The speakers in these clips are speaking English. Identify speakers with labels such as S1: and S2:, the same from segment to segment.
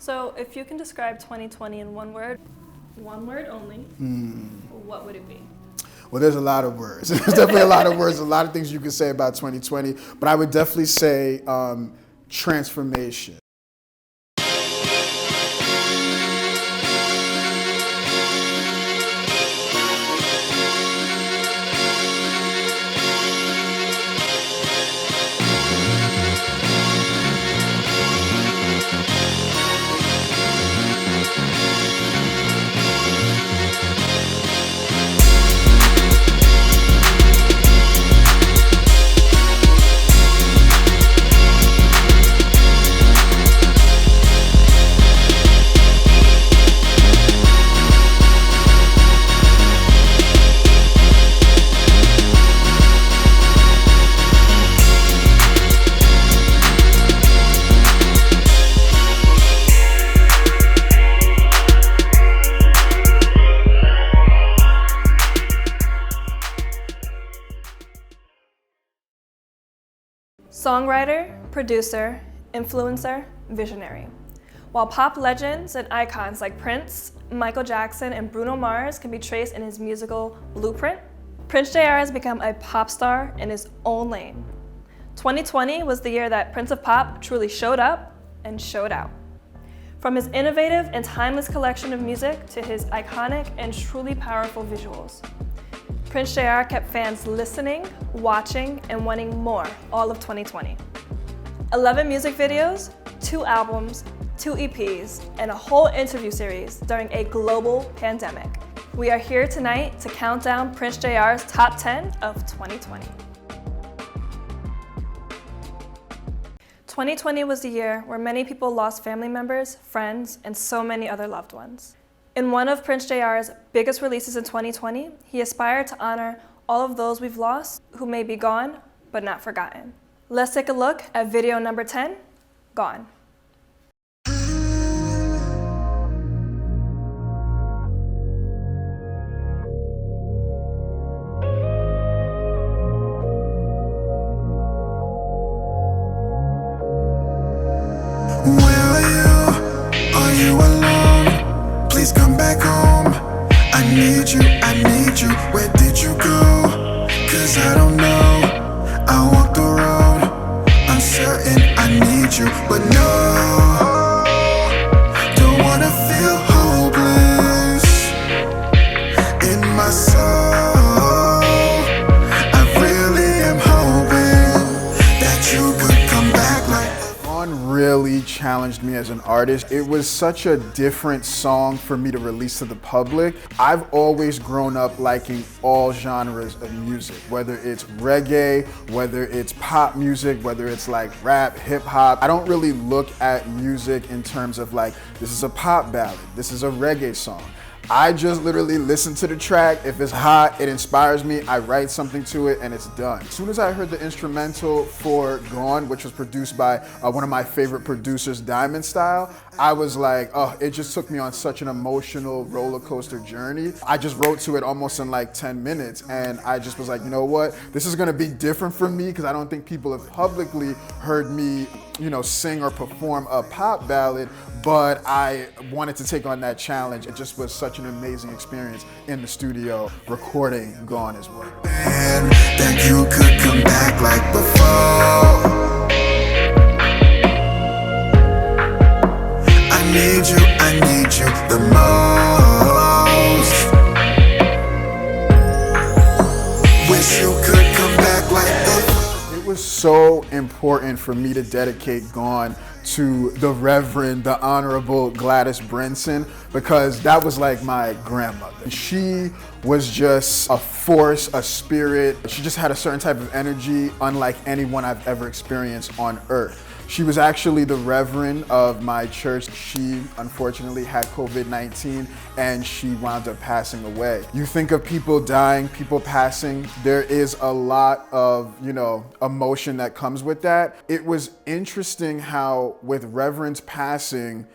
S1: So if you can describe 2020 in one word only, what would it be?
S2: Well, there's a lot of words. There's definitely a lot of words, a lot of things you can say about 2020, but I would definitely say transformation.
S1: Songwriter, producer, influencer, visionary. While pop legends and icons like Prince, Michael Jackson, and Bruno Mars can be traced in his musical blueprint, Prince J+R has become a pop star in his own lane. 2020 was the year that Prince of Pop truly showed up and showed out. From his innovative and timeless collection of music to his iconic and truly powerful visuals, Prince J+R kept fans listening, watching, and wanting more all of 2020. 11 music videos, 2 albums, 2 EPs, and a whole interview series during a global pandemic. We are here tonight to count down Prince J+R's top 10 of 2020. 2020 was the year where many people lost family members, friends, and so many other loved ones. In one of Prince J+R's biggest releases in 2020, he aspired to honor all of those we've lost who may be gone, but not forgotten. Let's take a look at video number 10, Gone.
S3: Where are you? Are you alone? Please come back home. I need you, where did you go? Cause I don't know, I walk the road, uncertain, I need you, but no, don't wanna feel hopeless in my soul. I really am hoping that you could come back like
S2: Really challenged me as an artist. It was such a different song for me to release to the public. I've always grown up liking all genres of music, whether it's reggae, whether it's pop music, whether it's like rap, hip hop. I don't really look at music in terms of like, this is a pop ballad, this is a reggae song. I just literally listen to the track. If it's hot, it inspires me, I write something to it, and it's done. As soon as I heard the instrumental for Gone, which was produced by one of my favorite producers, Diamond Style, I was like, oh, it just took me on such an emotional roller coaster journey. I just wrote to it almost in like 10 minutes, and I just was like, you know what? This is gonna be different for me because I don't think people have publicly heard me, sing or perform a pop ballad, but I wanted to take on that challenge. It just was such an amazing experience in the studio recording Gone as well.
S3: and that you could come back like before. I need you the most. Wish you could come back like before.
S2: It was so important for me to dedicate Gone to the Reverend, the Honorable Gladys Brinson, because that was like my grandmother. She was just a force, a spirit. She just had a certain type of energy unlike anyone I've ever experienced on earth. She was actually the Reverend of my church. She unfortunately had COVID-19 and she wound up passing away. You think of people dying, people passing, there is a lot of, emotion that comes with that. It was interesting how with Reverend's passing,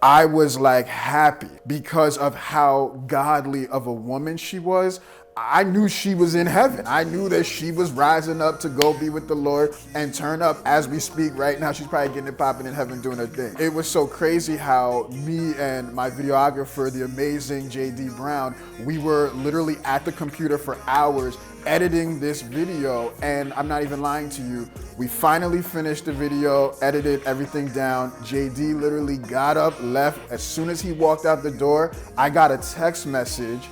S2: I was like happy because of how godly of a woman she was. I knew she was in heaven. I knew that she was rising up to go be with the Lord and turn up as we speak right now. She's probably getting it popping in heaven doing her thing. It was so crazy how me and my videographer, the amazing JD Brown, we were literally at the computer for hours editing this video, and I'm not even lying to you. We finally finished the video, edited everything down. JD literally got up, left. As soon as he walked out the door, I got a text message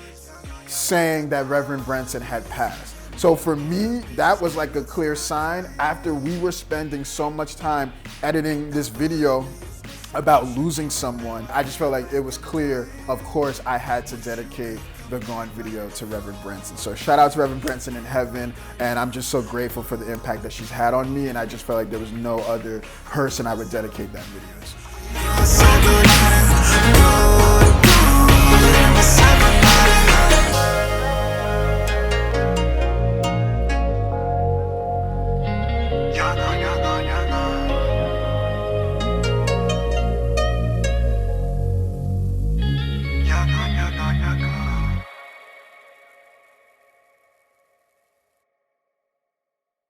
S2: saying that Reverend Branson had passed. So for me, that was like a clear sign. After we were spending so much time editing this video about losing someone, I just felt like it was clear, of course, I had to dedicate the Gone video to Reverend Branson. So shout out to Reverend Branson in heaven, and I'm just so grateful for the impact that she's had on me, and I just felt like there was no other person I would dedicate that video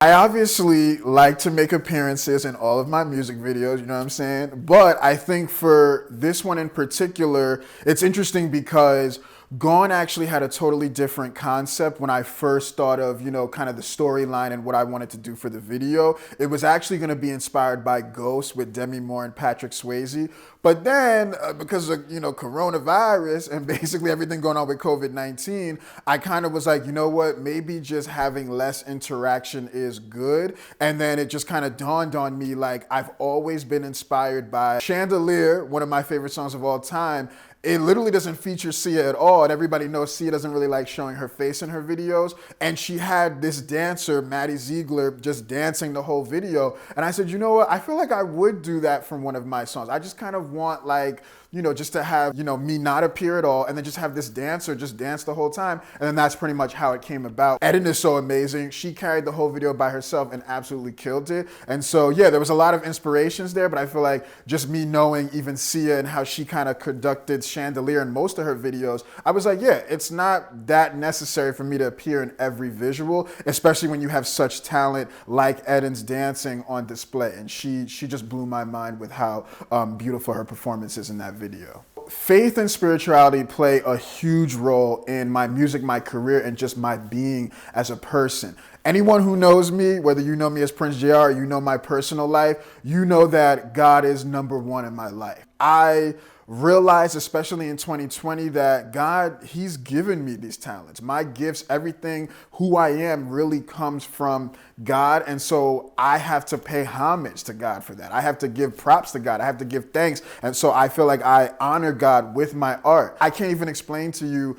S2: I obviously like to make appearances in all of my music videos, you know what I'm saying? But I think for this one in particular, it's interesting because Gone actually had a totally different concept when I first thought of, kind of the storyline and what I wanted to do for the video. It was actually going to be inspired by Ghost with Demi Moore and Patrick Swayze. But then, because of, coronavirus and basically everything going on with COVID-19, I kind of was like, you know what, maybe just having less interaction is good. And then it just kind of dawned on me, like, I've always been inspired by Chandelier, one of my favorite songs of all time. It literally doesn't feature Sia at all, and everybody knows Sia doesn't really like showing her face in her videos. And she had this dancer, Maddie Ziegler, just dancing the whole video. And I said, you know what? I feel like I would do that from one of my songs. I just kind of want, like, just to have, me not appear at all, and then just have this dancer just dance the whole time. And then that's pretty much how it came about. Eden is so amazing. She carried the whole video by herself and absolutely killed it. And so, yeah, there was a lot of inspirations there, but I feel like just me knowing even Sia and how she kind of conducted Chandelier in most of her videos, I was like, yeah, it's not that necessary for me to appear in every visual, especially when you have such talent like Eden's dancing on display. And she just blew my mind with how beautiful her performance is in that video. Faith and spirituality play a huge role in my music, my career, and just my being as a person. Anyone who knows me, whether you know me as Prince J+R or you know my personal life, you know that God is number one in my life. I realized, especially in 2020, that God, He's given me these talents. My gifts, everything, who I am really comes from God. And so I have to pay homage to God for that. I have to give props to God. I have to give thanks. And so I feel like I honor God with my art. I can't even explain to you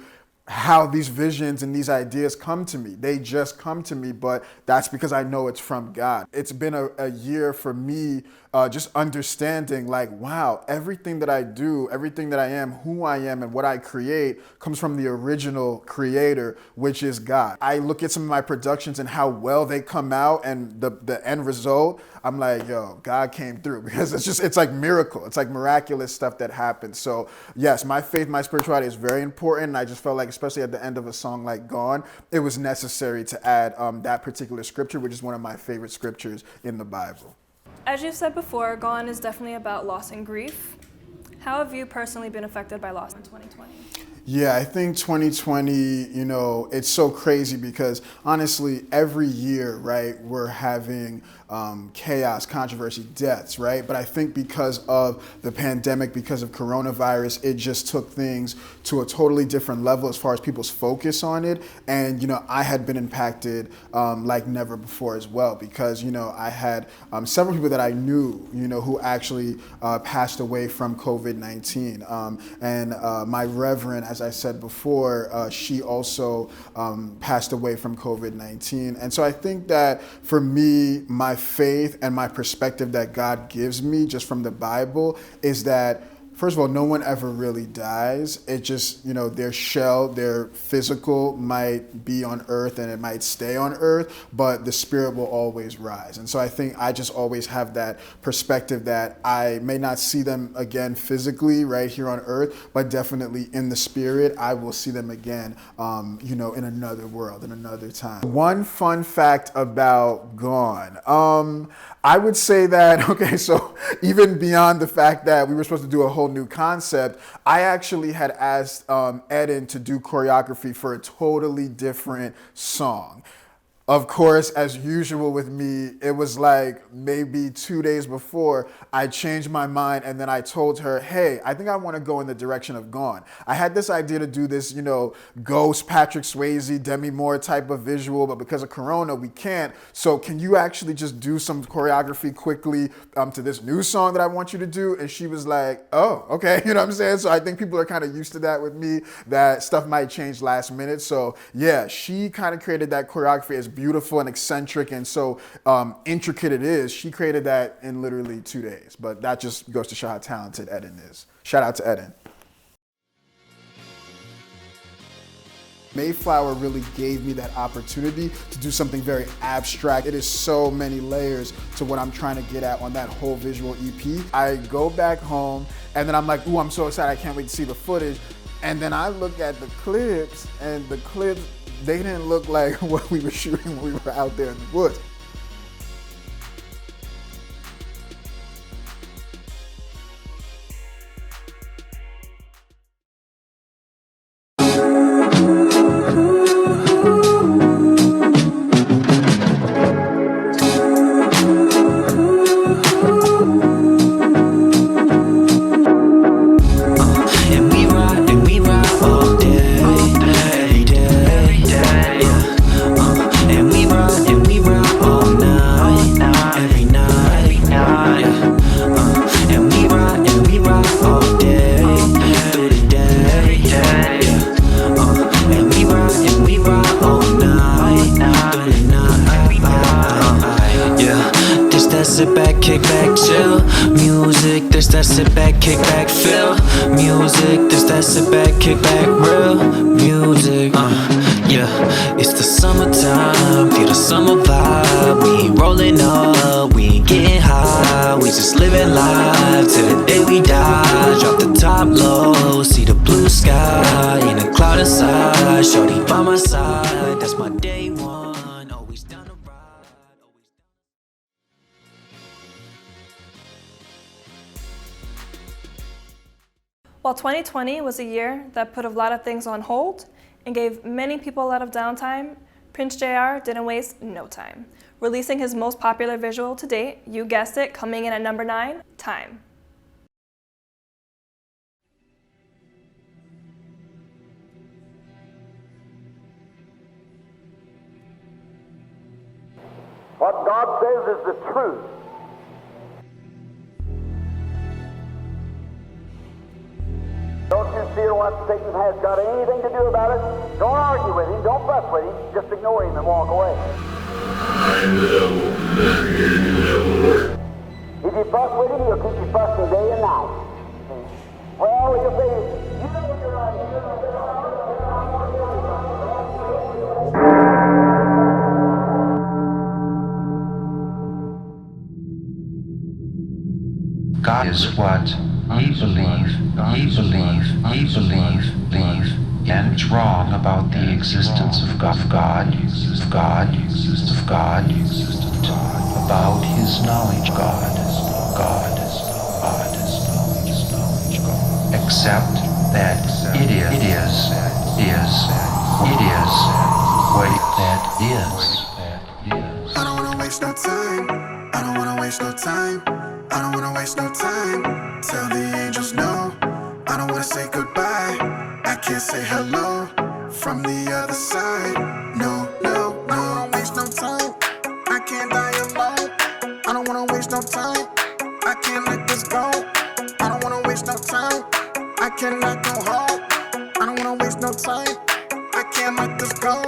S2: how these visions and these ideas come to me. They just come to me, but that's because I know it's from God. It's been a year for me just understanding, like, wow, everything that I do, everything that I am, who I am, and what I create comes from the original creator, which is God. I look at some of my productions and how well they come out and the end result, I'm like, yo, God came through, because it's like miracle. It's like miraculous stuff that happens. So yes, my faith, my spirituality is very important. And I just felt like, especially at the end of a song like Gone, it was necessary to add that particular scripture, which is one of my favorite scriptures in the Bible.
S1: As you've said before, Gone is definitely about loss and grief. How have you personally been affected by loss in 2020?
S2: Yeah, I think 2020, it's so crazy because honestly, every year, right, we're having chaos, controversy, deaths, right? But I think because of the pandemic, because of coronavirus, it just took things to a totally different level as far as people's focus on it. And, I had been impacted like never before as well, because, I had several people that I knew, who actually passed away from COVID-19. And my reverend, as I said before, she also passed away from COVID-19. And so I think that for me, my faith and my perspective that God gives me just from the Bible is that First of all, no one ever really dies. It just, you know, their shell, their physical might be on earth and it might stay on earth, but the spirit will always rise. And so I think I just always have that perspective that I may not see them again physically right here on earth, but definitely in the spirit, I will see them again, you know, in another world, in another time. One fun fact about Gone. I would say that, okay, so even beyond the fact that we were supposed to do a whole new concept, I actually had asked Eden to do choreography for a totally different song. Of course, as usual with me, it was like maybe 2 days before I changed my mind and then I told her, hey, I think I want to go in the direction of Gone. I had this idea to do this, you know, Ghost, Patrick Swayze, Demi Moore type of visual, but because of Corona, we can't. So can you actually just do some choreography quickly to this new song that I want you to do? And she was like, oh, okay, you know what I'm saying? So I think people are kind of used to that with me, that stuff might change last minute. So yeah, she kind of created that choreography as beautiful and eccentric and so intricate it is. She created that in literally 2 days, but that just goes to show how talented Eden is. Shout out to Eden. Mayflower really gave me that opportunity to do something very abstract. It is so many layers to what I'm trying to get at on that whole visual EP. I go back home and then I'm like, ooh, I'm so excited, I can't wait to see the footage. And then I look at the clips and the clips, they didn't look like what we were shooting when we were out there in the woods.
S4: Sit back, kick back, chill. Music, this that sit back, kick back, feel. Music, this that sit back, kick back, real. Music, yeah. It's the summertime, feel the summer vibe. We ain't rolling up, we ain't getting high. We just living life till the day we die. Drop the top low, see the blue sky. In a cloud inside, shorty by my side. That's my day one, always down to ride.
S1: While 2020 was a year that put a lot of things on hold and gave many people a lot of downtime, Prince J+R didn't waste no time, releasing his most popular visual to date, you guessed it, coming in at number 9, Time.
S5: What God says is the truth. Don't you see what Satan has got anything to do about it? Don't argue with him, don't fuss with him, just ignore him and walk away. If you fuss with him, he'll keep you fussing day and night. Well, he'll say, you know you're right.
S6: God is what ye believe, and it's wrong about the existence of God, about his knowledge, God, except that it is what that is.
S3: I don't wanna waste no time. I don't wanna waste no time. I don't wanna waste no time. Tell the angels no. I don't wanna say goodbye. I can't say hello from the other side. No, no, no. I don't wanna waste no time. I can't die alone. I don't wanna waste no time. I can't let this go. I don't wanna waste no time. I cannot go home. I don't wanna waste no time. I can't let this go.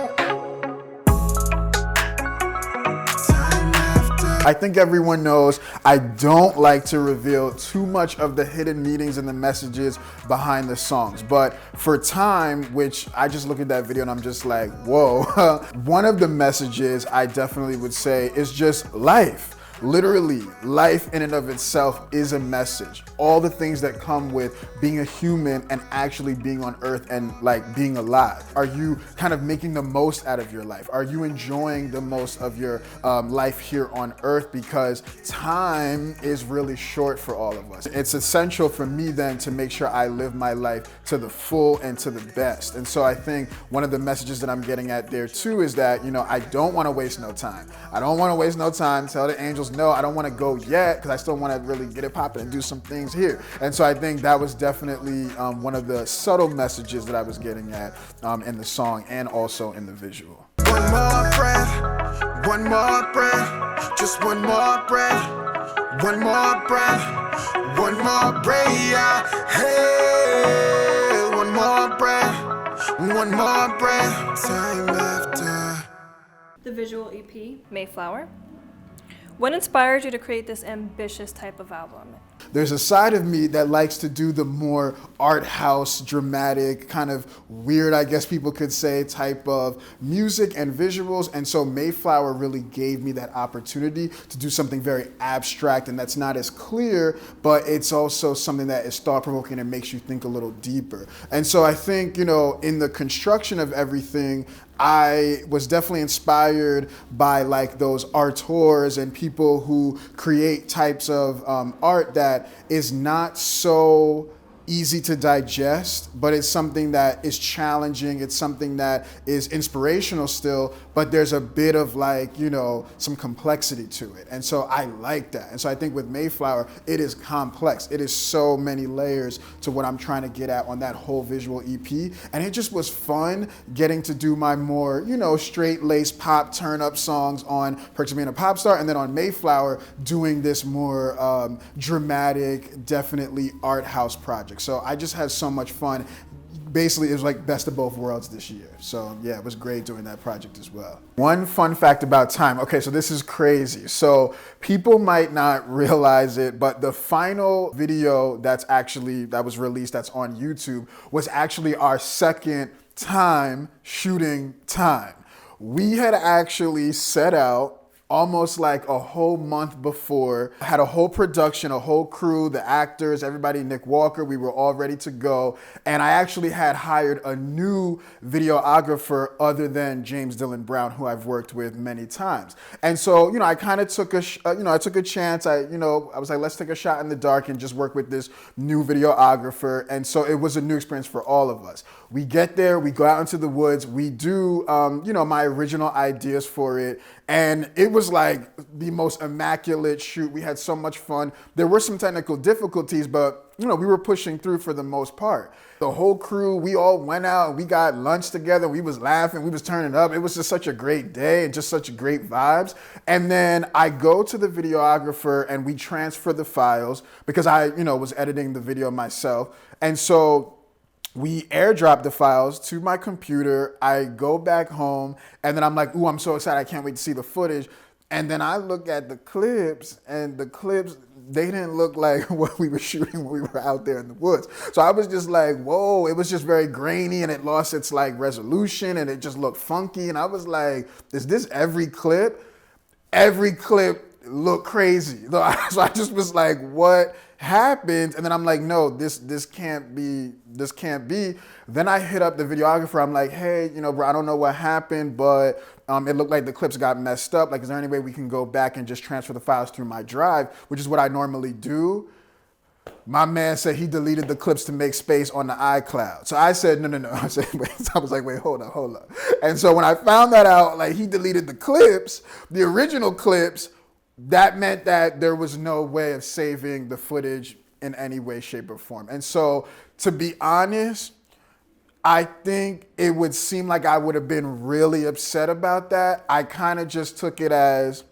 S3: Time after
S2: I think everyone knows I don't like to reveal too much of the hidden meanings and the messages behind the songs. But for Time, which I just look at that video and I'm just like, whoa. One of the messages I definitely would say is just life. Literally, life in and of itself is a message. All the things that come with being a human and actually being on earth and like being alive. Are you kind of making the most out of your life? Are you enjoying the most of your life here on earth? Because time is really short for all of us. It's essential for me then to make sure I live my life to the full and to the best. And so I think one of the messages that I'm getting at there too is that, you know, I don't want to waste no time. I don't want to waste no time. Tell the angels no, I don't want to go yet because I still want to really get it popping and do some things here. And so I think that was definitely one of the subtle messages that I was getting at in the song and also in the visual.
S3: One more breath, one more breath, just one more breath, one more breath, one more breath, yeah. Hey, one more breath, time after.
S1: The visual EP, Mayflower. What inspired you to create this ambitious type of album?
S2: There's a side of me that likes to do the more art house, dramatic, kind of weird, I guess people could say, type of music and visuals. And so Mayflower really gave me that opportunity to do something very abstract and that's not as clear, but it's also something that is thought-provoking and makes you think a little deeper. And so I think, you know, in the construction of everything, I was definitely inspired by like those artors and people who create types of art that is not so easy to digest, but it's something that is challenging. It's something that is inspirational still, but there's a bit of like, you know, some complexity to it. And so I like that. And so I think with Mayflower, it is complex. It is so many layers to what I'm trying to get at on that whole visual EP. And it just was fun getting to do my more, you know, straight-laced pop turn-up songs on Perks of Being a Pop Star, and then on Mayflower doing this more dramatic, definitely art house project. So I just had so much fun. Basically, it was like best of both worlds this year. So yeah, it was great doing that project as well. One fun fact about Time. Okay, so this is crazy. So people might not realize it, but the final video that was released that's on YouTube was actually our second time shooting Time. We had actually set out almost like a whole month before, had a whole production, a whole crew, the actors, everybody, Nick Walker, we were all ready to go. And I actually had hired a new videographer other than James Dylan Brown, who I've worked with many times. And so, you know, I kind of took a chance. I was like, let's take a shot in the dark and just work with this new videographer. And so it was a new experience for all of us. We get there, we go out into the woods, we do, my original ideas for it. And it was like the most immaculate shoot. We had so much fun. There were some technical difficulties, but we were pushing through for the most part. The whole crew, we all went out and we got lunch together. We was laughing, we was turning up. It was just such a great day and just such great vibes. And then I go to the videographer and we transfer the files because I, was editing the video myself. And so we airdrop the files to my computer. I go back home and then I'm like, ooh, I'm so excited. I can't wait to see the footage. And then I look at the clips and the clips, they didn't look like what we were shooting when we were out there in the woods. So I was just like, whoa, it was just very grainy and it lost its like resolution and it just looked funky. And I was like, is this every clip? Every clip looked crazy. So I just was like, what happened? And then I'm like, no, this can't be. Then I hit up the videographer. I'm like, hey, bro, I don't know what happened, but it looked like the clips got messed up. Like, is there any way we can go back and just transfer the files through my drive, which is what I normally do? My man said he deleted the clips to make space on the iCloud. So I said, no. I was like, wait, hold up. And so when I found that out, like he deleted the clips, the original clips, that meant that there was no way of saving the footage in any way, shape, or form. And so, to be honest, I think it would seem like I would have been really upset about that. I kind of just took it as,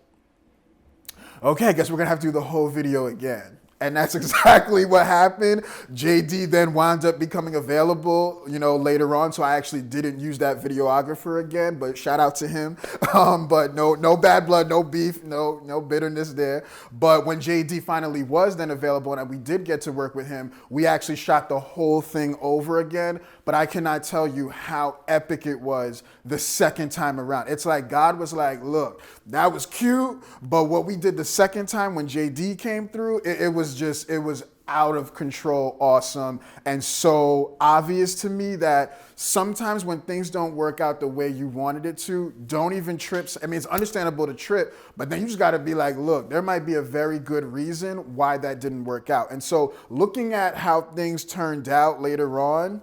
S2: okay, I guess we're gonna have to do the whole video again. And that's exactly what happened. JD then wound up becoming available, later on. So I actually didn't use that videographer again, but shout out to him. But no bad blood, no beef, no bitterness there. But when JD finally was then available and we did get to work with him, we actually shot the whole thing over again. But I cannot tell you how epic it was the second time around. It's like God was like, look, that was cute, but what we did the second time when JD came through, it was out of control awesome, and so obvious to me that sometimes when things don't work out the way you wanted it to, don't even trip. I mean, it's understandable to trip, but then you just gotta be like, look, there might be a very good reason why that didn't work out. And so looking at how things turned out later on,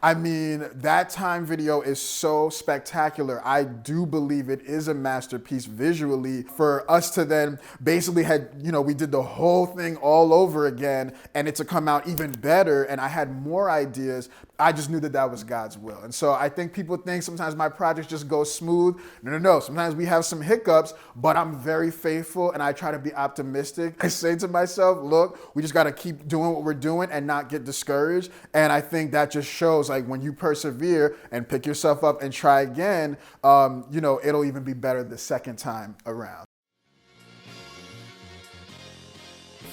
S2: I mean, that time video is so spectacular. I do believe it is a masterpiece visually. For us to then basically we did the whole thing all over again and it to come out even better, and I had more ideas. I just knew that was God's will. And so I think people think sometimes my projects just go smooth. No. Sometimes we have some hiccups, but I'm very faithful and I try to be optimistic. I say to myself, look, we just got to keep doing what we're doing and not get discouraged. And I think that just shows, like, when you persevere and pick yourself up and try again, it'll even be better the second time around.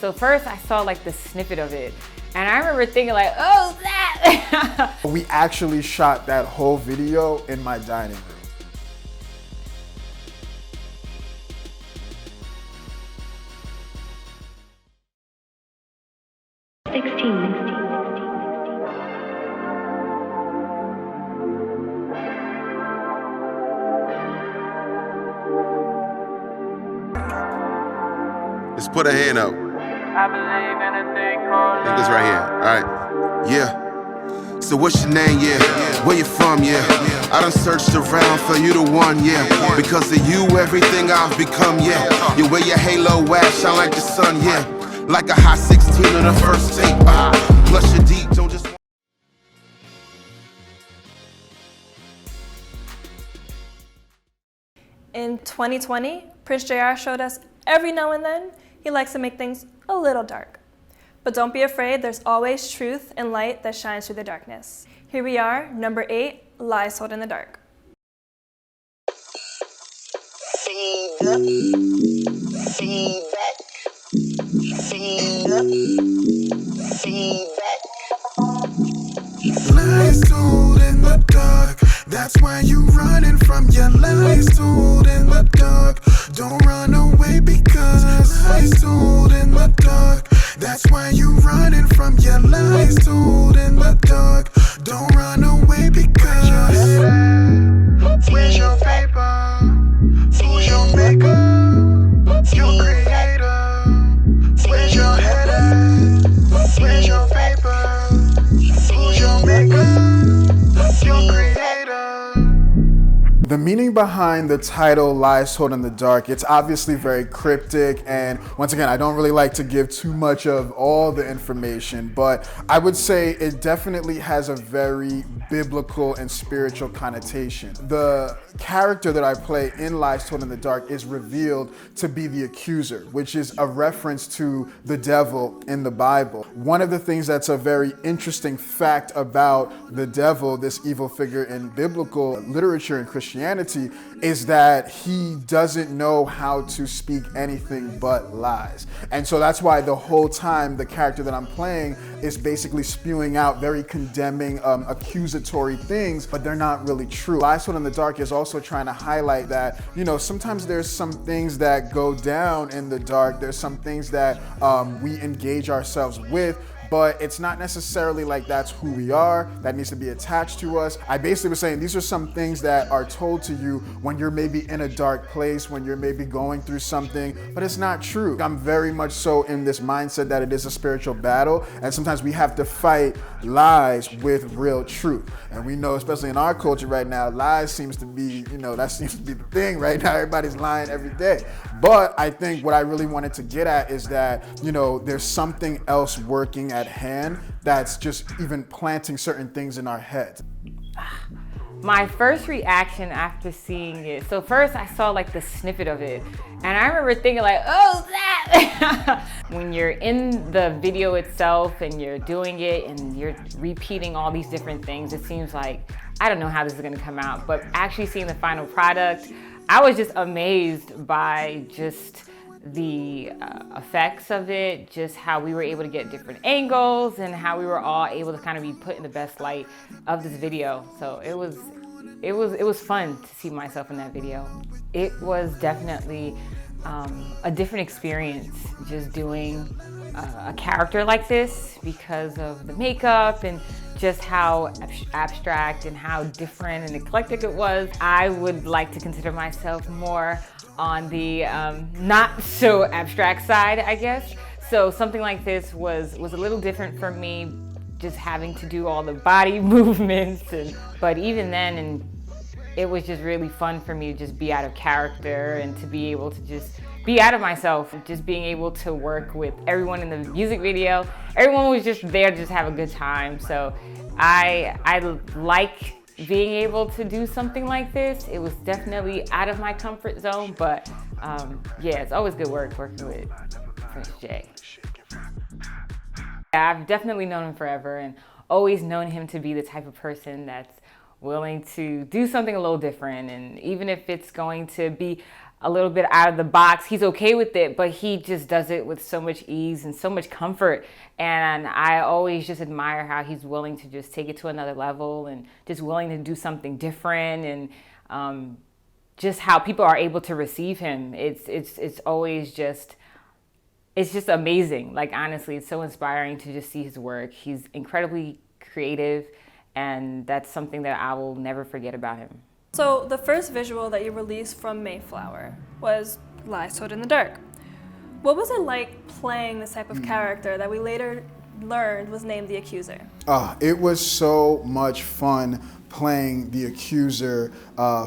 S7: So first I saw like the snippet of it, and I remember thinking like, oh, that!
S2: We actually shot that whole video in my dining room.
S8: Let's put a hand up.
S9: I believe in a thing called
S8: I think this right here. All right. Yeah. So what's your name? Yeah. Where you from? Yeah. I done searched around for you the one. Yeah. Because of you, everything I've become. Yeah. You wear your halo at, shine like the sun. Yeah. Like a hot 16 on the first tape. Plus you're deep. Don't just.
S1: In 2020, Prince J+R showed us every now and then he likes to make things a little dark. But don't be afraid, there's always truth and light that shines through the darkness. Here we are, number 8, Lies Told in the Dark.
S10: Feedback, feedback.
S3: Lies told in the dark. That's why you running from your lies told in the dark. Don't run away because lies told in the dark. That's why you running from your lies told in the dark. Don't run away because where's your paper? Who's your maker? Your creator. Where's your head at? Where's your paper? Who's your maker? Your creator.
S2: The meaning behind the title Lies Told in the Dark, it's obviously very cryptic, and once again, I don't really like to give too much of all the information, but I would say it definitely has a very biblical and spiritual connotation. The character that I play in Lies Told in the Dark is revealed to be the accuser, which is a reference to the devil in the Bible. One of the things that's a very interesting fact about the devil, this evil figure in biblical literature and Christianity, is that he doesn't know how to speak anything but lies. And so that's why the whole time the character that I'm playing is basically spewing out very condemning, accusatory things, but they're not really true. Lies Told in the Dark is also trying to highlight that, sometimes there's some things that go down in the dark. There's some things that we engage ourselves with, but it's not necessarily like that's who we are, that needs to be attached to us. I basically was saying these are some things that are told to you when you're maybe in a dark place, when you're maybe going through something, but it's not true. I'm very much so in this mindset that it is a spiritual battle, and sometimes we have to fight lies with real truth. And we know, especially in our culture right now, lies seems to be, that seems to be the thing right now. Everybody's lying every day. But I think what I really wanted to get at is that, there's something else working at hand that's just even planting certain things in our heads.
S7: My first reaction after seeing it, so first I saw like the snippet of it, and I remember thinking like, oh, that! When you're in the video itself and you're doing it and you're repeating all these different things, it seems like, I don't know how this is gonna come out, but actually seeing the final product, I was just amazed by just the effects of it, just how we were able to get different angles and how we were all able to kind of be put in the best light of this video. So it was fun to see myself in that video. It was definitely a different experience just doing a character like this because of the makeup and just how abstract and how different and eclectic it was. I would like to consider myself more on the not so abstract side, I guess. So something like this was a little different for me, just having to do all the body movements. But even then, it was just really fun for me to just be out of character and to be able to just be out of myself. Just being able to work with everyone in the music video. Everyone was just there to just have a good time. So I like being able to do something like this. It was definitely out of my comfort zone, but yeah, it's always good working with Prince J. I've definitely known him forever and always known him to be the type of person that's willing to do something a little different, and even if it's going to be a little bit out of the box, he's okay with it, but he just does it with so much ease and so much comfort. And I always just admire how he's willing to just take it to another level and just willing to do something different, and just how people are able to receive him. It's always just, it's just amazing. Like, honestly, it's so inspiring to just see his work. He's incredibly creative, and that's something that I will never forget about him.
S1: So the first visual that you released from Mayflower was Lies Told in the Dark. What was it like playing this type of character that we later learned was named the Accuser?
S2: It was so much fun playing the accuser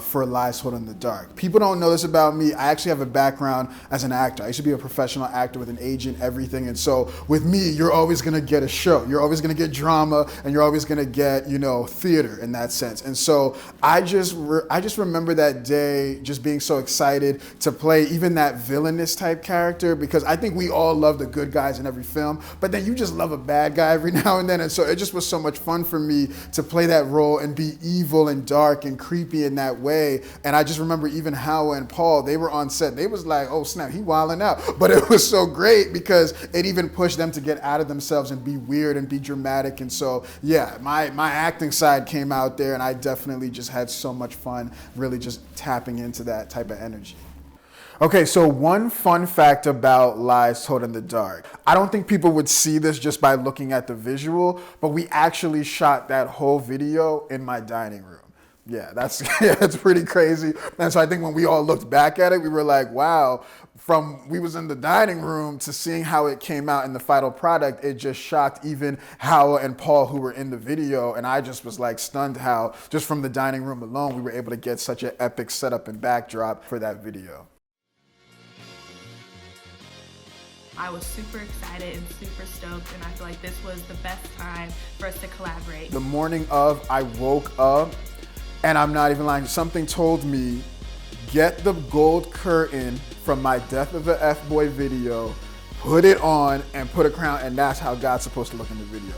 S2: for Lies Told in the Dark. People don't know this about me. I actually have a background as an actor. I used to be a professional actor with an agent, everything. And so with me, you're always gonna get a show. You're always gonna get drama, and you're always gonna get, you know, theater in that sense. And so I just remember that day just being so excited to play even that villainous type character, because I think we all love the good guys in every film, but then you just love a bad guy every now and then. And so it just was so much fun for me to play that role and be evil and dark and creepy in that way. And I just remember even Hawa and Paul, they were on set. They was like, oh snap, he wilding out. But it was so great because it even pushed them to get out of themselves and be weird and be dramatic. And so yeah, my acting side came out there, and I definitely just had so much fun really just tapping into that type of energy. Okay, so one fun fact about Lies Told in the Dark. I don't think people would see this just by looking at the visual, but we actually shot that whole video in my dining room. Yeah, that's pretty crazy. And so I think when we all looked back at it, we were like, wow, from we was in the dining room to seeing how it came out in the final product, it just shocked even Hawa and Paul, who were in the video. And I just was like stunned how just from the dining room alone, we were able to get such an epic setup and backdrop for that video.
S11: I was super excited and super stoked, and I feel like this was the best time for us to collaborate.
S2: The morning of, I woke up, and I'm not even lying, something told me, get the gold curtain from my Death of a F-Boy video, put it on, and put a crown, and that's how God's supposed to look in the video.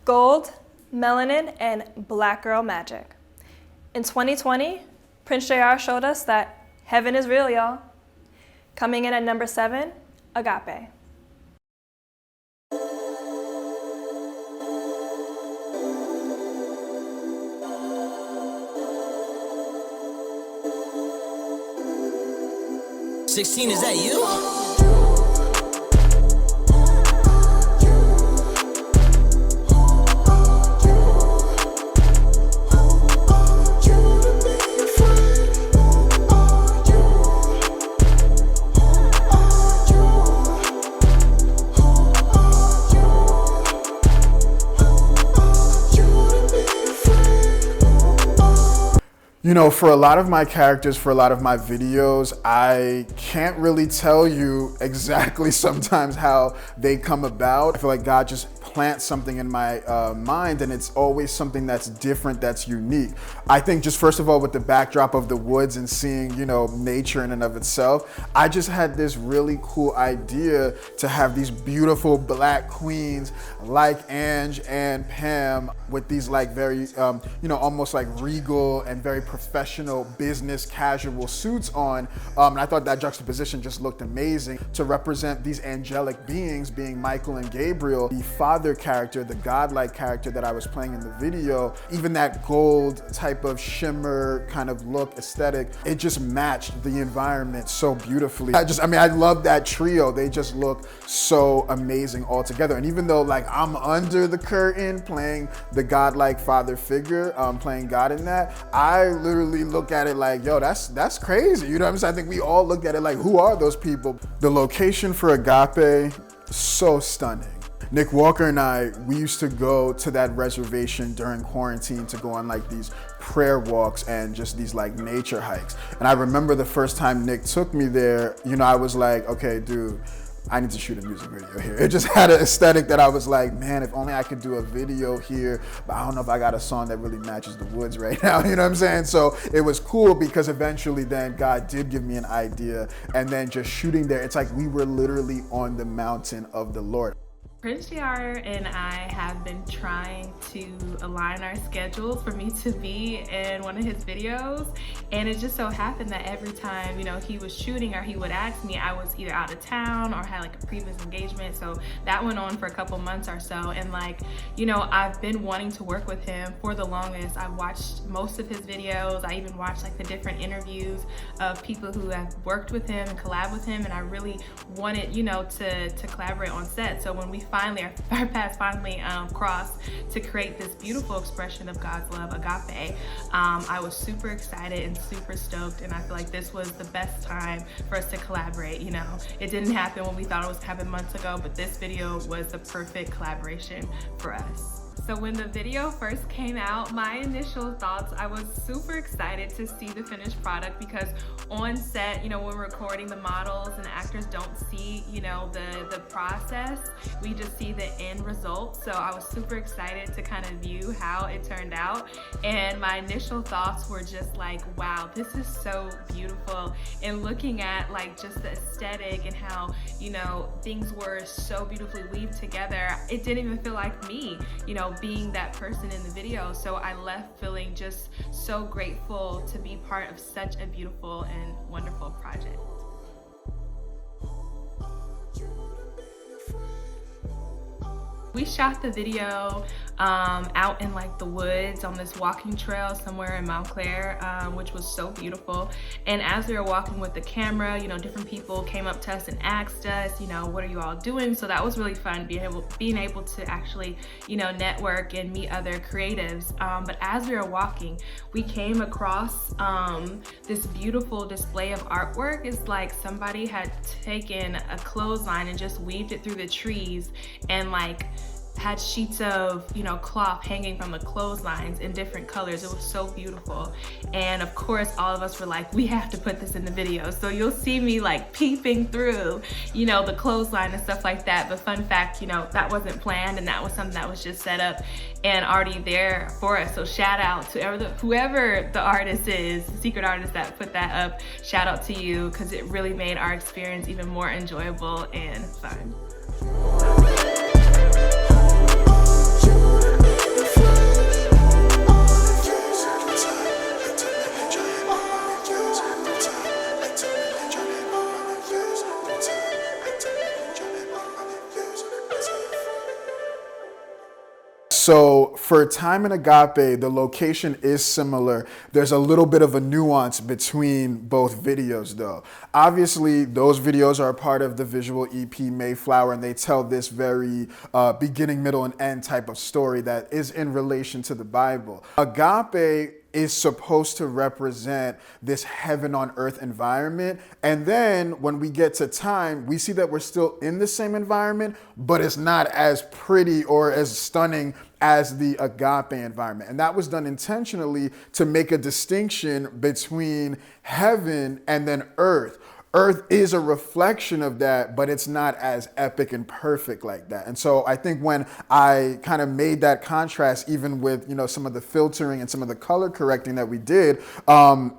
S1: Gold, Melanin, and Black Girl Magic. In 2020, Prince J+R showed us that heaven is real, y'all. Coming in at number 7, Agape.
S12: Is that you?
S2: You know, for a lot of my characters, for a lot of my videos, I can't really tell you exactly sometimes how they come about. I feel like God just plants something in my mind, and it's always something that's different, that's unique. I think just first of all, with the backdrop of the woods and seeing, you know, nature in and of itself, I just had this really cool idea to have these beautiful black queens like Ange and Pam with these like very, you know, almost like regal and very professional business casual suits on. And I thought that juxtaposition just looked amazing to represent these angelic beings being Michael and Gabriel, the father character, the godlike character that I was playing in the video. Even that gold type of shimmer kind of look aesthetic, it just matched the environment so beautifully. I love that trio. They just look so amazing all together. And even though like I'm under the curtain playing the godlike father figure, playing God in that, I literally look at it like, yo, that's crazy. You know what I'm saying? I think we all look at it like, who are those people? The location for Agape, so stunning. Nick Walker and I, we used to go to that reservation during quarantine to go on like these prayer walks and just these like nature hikes. And I remember the first time Nick took me there, you know, I was like, okay, dude, I need to shoot a music video here. It just had an aesthetic that I was like, man, if only I could do a video here, but I don't know if I got a song that really matches the woods right now, you know what I'm saying? So it was cool because eventually then God did give me an idea, and then just shooting there, it's like we were literally on the mountain of the Lord.
S11: Prince J+R and I have been trying to align our schedules for me to be in one of his videos, and it just so happened that every time, you know, he was shooting or he would ask me, I was either out of town or had like a previous engagement. So that went on for a couple months or so, and like, you know, I've been wanting to work with him for the longest. I've watched most of his videos. I even watched like the different interviews of people who have worked with him and collab with him, and I really wanted, you know, to collaborate on set. So when we finally, our paths finally crossed to create this beautiful expression of God's love, Agape, I was super excited and super stoked, and I feel like this was the best time for us to collaborate. You know, it didn't happen when we thought it was happening months ago, but this video was the perfect collaboration for us. So when the video first came out, my initial thoughts, I was super excited to see the finished product, because on set, you know, when we're recording, the models and the actors don't see, you know, the process. We just see the end result. So I was super excited to kind of view how it turned out. And my initial thoughts were just like, wow, this is so beautiful. And looking at like just the aesthetic and how, you know, things were so beautifully weaved together, it didn't even feel like me, you know, being that person in the video. So I left feeling just so grateful to be part of such a beautiful and wonderful project. We shot the video out in like the woods on this walking trail somewhere in Montclair, which was so beautiful. And as we were walking with the camera, you know, different people came up to us and asked us, you know, what are you all doing? So that was really fun, being able to actually, you know, network and meet other creatives. But as we were walking, we came across this beautiful display of artwork. It's like somebody had taken a clothesline and just weaved it through the trees, and like had sheets of, you know, cloth hanging from the clotheslines in different colors. It was so beautiful. And of course, all of us were like, we have to put this in the video. So you'll see me like peeping through, you know, the clothesline and stuff like that. But fun fact, you know, that wasn't planned, and that was something that was just set up and already there for us. So shout out to whoever the artist is, the secret artist that put that up. Shout out to you, because it really made our experience even more enjoyable and fun.
S2: So for Time and Agape, the location is similar. There's a little bit of a nuance between both videos though. Obviously, those videos are a part of the visual EP Mayflower, and they tell this very beginning, middle, and end type of story that is in relation to the Bible. Agape is supposed to represent this heaven on earth environment. And then when we get to Time, we see that we're still in the same environment, but it's not as pretty or as stunning as the Agape environment. And that was done intentionally to make a distinction between heaven and then earth. Earth is a reflection of that, but it's not as epic and perfect like that. And so I think when I kind of made that contrast, even with, you know, some of the filtering and some of the color correcting that we did,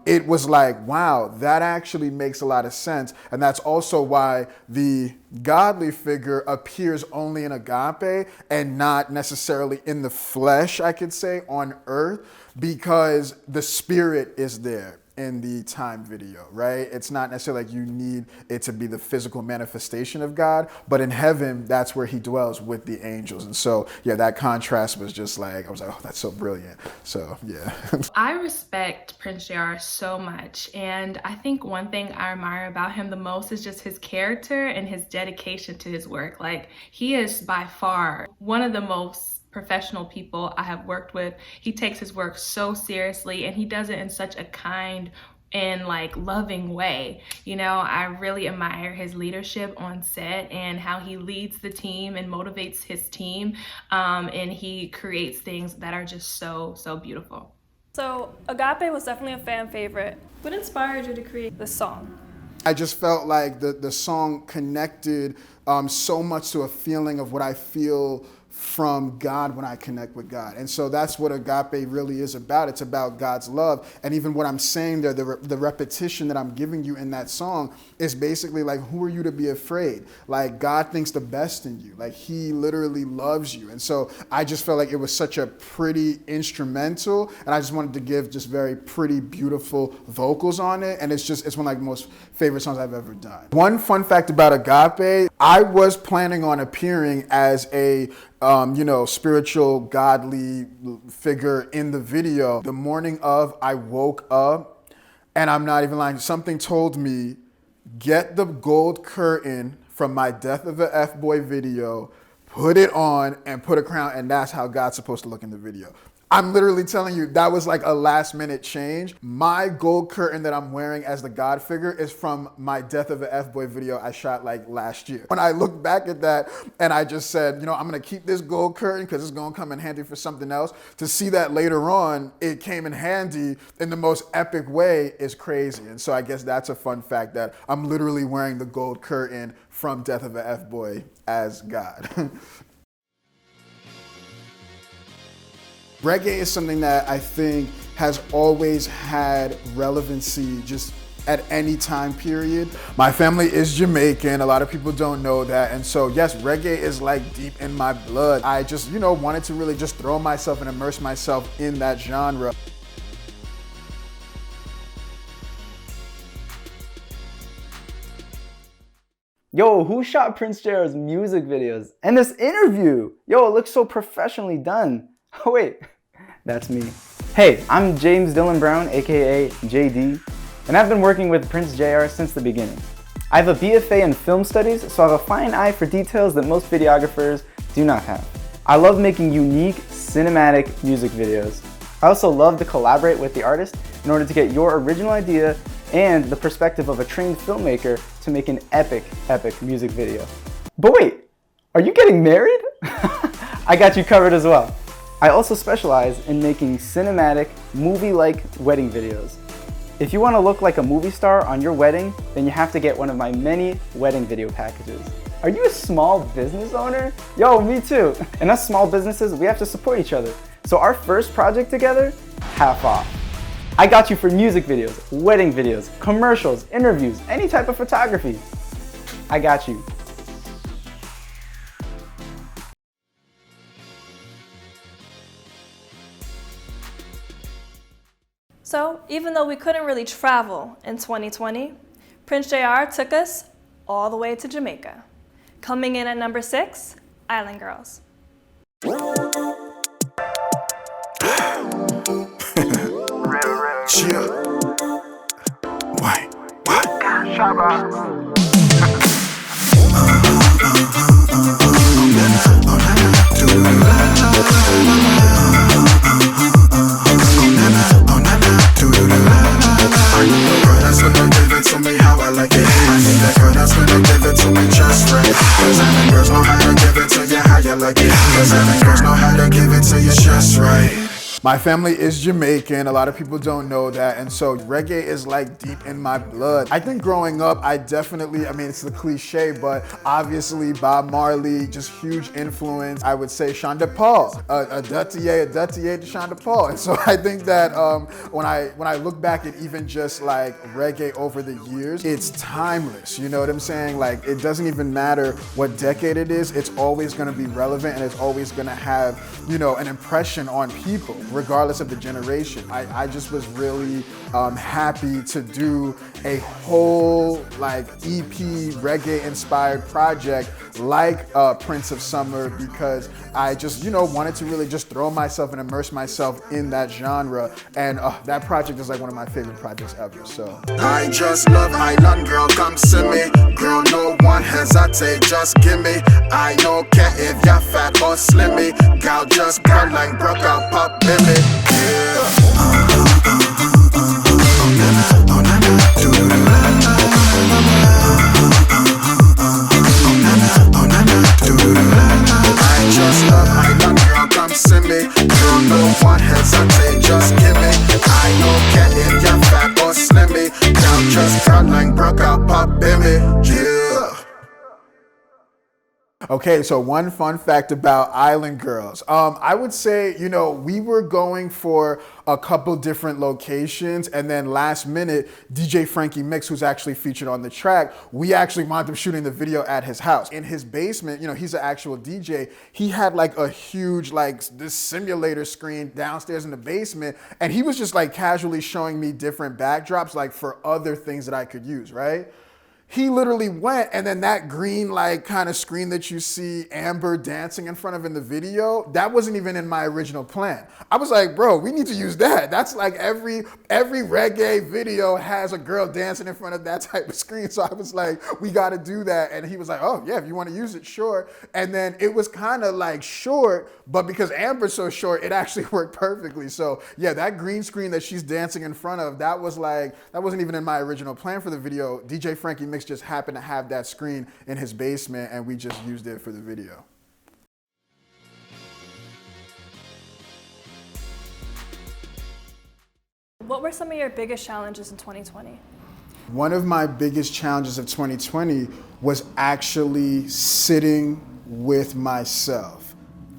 S2: it was like, wow, that actually makes a lot of sense. And that's also why the godly figure appears only in Agape and not necessarily in the flesh, I could say, on earth, because the spirit is there in the Time video, right? It's not necessarily like you need it to be the physical manifestation of God, but in heaven, that's where he dwells with the angels. And so, yeah, that contrast was just like, I was like, oh, that's so brilliant. So, yeah.
S11: I respect Prince J+R so much, and I think one thing I admire about him the most is just his character and his dedication to his work. Like, he is by far one of the most professional people I have worked with. He takes his work so seriously, and he does it in such a kind and like loving way. You know, I really admire his leadership on set and how he leads the team and motivates his team, and he creates things that are just so beautiful.
S1: So Agape was definitely a fan favorite. What inspired you to create this song?
S2: I just felt like the song connected so much to a feeling of what I feel from God when I connect with God. And so that's what Agape really is about. It's about God's love. And even what I'm saying there, the repetition that I'm giving you in that song is basically like, who are you to be afraid? Like, God thinks the best in you. Like, he literally loves you. And so I just felt like it was such a pretty instrumental, and I just wanted to give just very pretty, beautiful vocals on it. And it's one of like the most favorite songs I've ever done. One fun fact about Agape, I was planning on appearing as a spiritual, godly figure in the video. The morning of, I woke up, and I'm not even lying, something told me, get the gold curtain from my Death of a F-Boy video, put it on, and put a crown, and that's how God's supposed to look in the video. I'm literally telling you, that was like a last minute change. My gold curtain that I'm wearing as the God figure is from my Death of an F-Boy video I shot like last year. When I look back at that and I just said, I'm gonna keep this gold curtain because it's gonna come in handy for something else, to see that later on, it came in handy in the most epic way is crazy. And so I guess that's a fun fact, that I'm literally wearing the gold curtain from Death of an F-Boy as God. Reggae is something that I think has always had relevancy just at any time period. My family is Jamaican. A lot of people don't know that. And so, yes, reggae is like deep in my blood. I just, wanted to really just throw myself and immerse myself in that genre.
S12: Yo, who shot Prince J+R's music videos? And this interview? Yo, it looks so professionally done. Oh wait, that's me. Hey, I'm James Dylan Brown, aka JD, and I've been working with Prince J+R since the beginning. I have a BFA in film studies, so I have a fine eye for details that most videographers do not have. I love making unique, cinematic music videos. I also love to collaborate with the artist in order to get your original idea and the perspective of a trained filmmaker to make an epic music video. But wait, are you getting married? I got you covered as well. I also specialize in making cinematic, movie-like wedding videos. If you want to look like a movie star on your wedding, then you have to get one of my many wedding video packages. Are you a small business owner? Yo, me too. And us small businesses, we have to support each other. So our first project together, half off. I got you for music videos, wedding videos, commercials, interviews, any type of photography. I got you.
S1: So even though we couldn't really travel in 2020, Prince J+R took us all the way to Jamaica. Coming in at number 6, Island Girls.
S3: Chill. Why? That's gonna give it to me how I like it. I need that girl that's gonna give it to me just right. Cause having girls know how to give it to you how you like it. Cause having girls know how to give it to you just right.
S2: My family is Jamaican. A lot of people don't know that. And so reggae is like deep in my blood. I think growing up, I definitely, I mean, it's the cliche, but obviously Bob Marley, just huge influence. I would say Shonda Paul, a Duttier to Shonda Paul. And so I think that when I look back at even just like reggae over the years, it's timeless. You know what I'm saying? Like, it doesn't even matter what decade it is. It's always gonna be relevant and it's always gonna have, you know, an impression on people, regardless of the generation. I just was really happy to do a whole like EP reggae inspired project like Prince of Summer, because I just, you know, wanted to really just throw myself and immerse myself in that genre. And that project is like one of my favorite projects ever, so.
S3: I just love Island, girl, come see me. Girl, no one hesitate, just give me. I don't care if you're fat or slimmy. Girl, just girl like broke out, pop in me. I just love Island, girl, come see me. Girl, no one hesitate, just give me. I don't care if you're fat or slimmy. Girl, just girl like broke out, pop in me. Yeah.
S2: Okay, so one fun fact about Island Girls. I would say, you know, we were going for a couple different locations, and then last minute, DJ Frankie Mix, who's actually featured on the track, we actually wound up shooting the video at his house. In his basement, you know, he's an actual DJ. He had like a huge, like this simulator screen downstairs in the basement, and he was just like casually showing me different backdrops, like for other things that I could use, right? He literally went, and then that green like kind of screen that you see Amber dancing in front of in the video, that wasn't even in my original plan. I was like, bro, we need to use that. That's like every reggae video has a girl dancing in front of that type of screen. So I was like, we gotta do that. And he was like, oh yeah, if you wanna use it, sure. And then it was kind of like short, but because Amber's so short, it actually worked perfectly. So yeah, that green screen that she's dancing in front of, that wasn't even in my original plan for the video. DJ Frankie Mix just happened to have that screen in his basement, and we just used it for the video.
S1: What were some of your biggest challenges in 2020?
S2: One of my biggest challenges of 2020 was actually sitting with myself,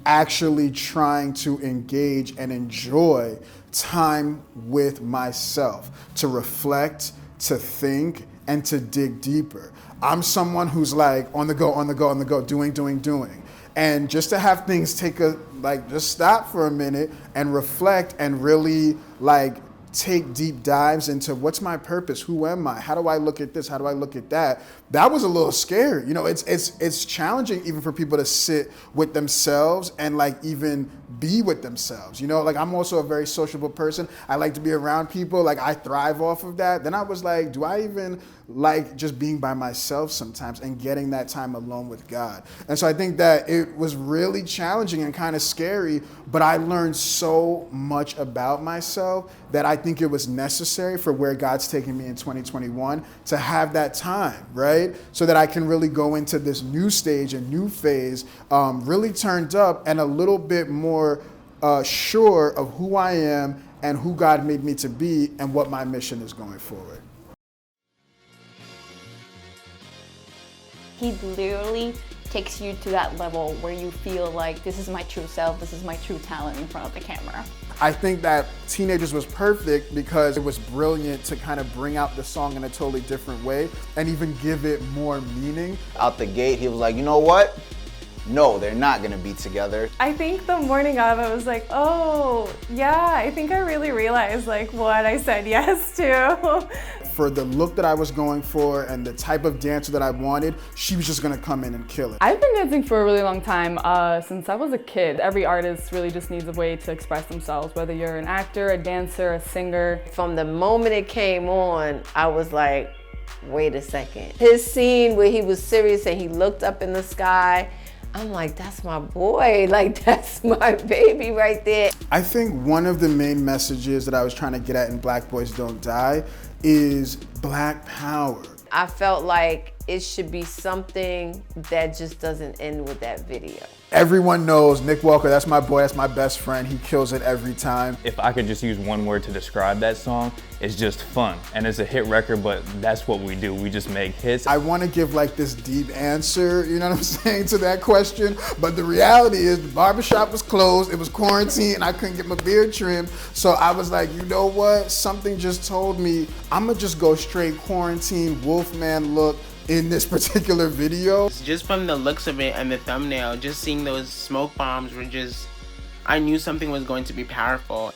S2: actually trying to engage and enjoy time with myself, to reflect, to think, and to dig deeper. I'm someone who's like on the go, doing. And just to have things just stop for a minute and reflect and really like take deep dives into what's my purpose, who am I, how do I look at this, how do I look at that, that was a little scary. You know, it's challenging even for people to sit with themselves and like even be with themselves. You know, like I'm also a very sociable person. I like to be around people, like I thrive off of that. Then I was like, do I even like just being by myself sometimes and getting that time alone with God? And so I think that it was really challenging and kind of scary, but I learned so much about myself that I think it was necessary for where God's taking me in 2021 to have that time, right? So that I can really go into this new stage and new phase, really turned up and a little bit more sure of who I am and who God made me to be and what my mission is going forward.
S13: He literally takes you to that level where you feel like this is my true self, this is my true talent in front of the camera.
S2: I think that Teenagers was perfect because it was brilliant to kind of bring out the song in a totally different way and even give it more meaning.
S14: Out the gate, he was like, you know what? No, they're not gonna be together.
S1: I think the morning of, I was like, oh, yeah, I think I really realized like what I said yes to.
S2: for the look that I was going for and the type of dancer that I wanted, she was just gonna come in and kill it.
S15: I've been dancing for a really long time, since I was a kid. Every artist really just needs a way to express themselves, whether you're an actor, a dancer, a singer.
S16: From the moment it came on, I was like, wait a second. His scene where he was serious and he looked up in the sky, I'm like, that's my boy, like that's my baby right there.
S2: I think one of the main messages that I was trying to get at in Black Boys Don't Die is Black power.
S16: I felt like it should be something that just doesn't end with that video.
S2: Everyone knows Nick Walker, that's my boy, that's my best friend. He kills it every time.
S17: If I could just use one word to describe that song, it's just fun. And it's a hit record, but that's what we do. We just make hits.
S2: I want to give like this deep answer, you know what I'm saying, to that question. But the reality is the barbershop was closed, it was quarantine, and I couldn't get my beard trimmed. So I was like, you know what? Something just told me I'm gonna just go straight quarantine Wolfman look in this particular video.
S18: Just from the looks of it and the thumbnail, just seeing those smoke bombs were just, I knew something was going to be powerful.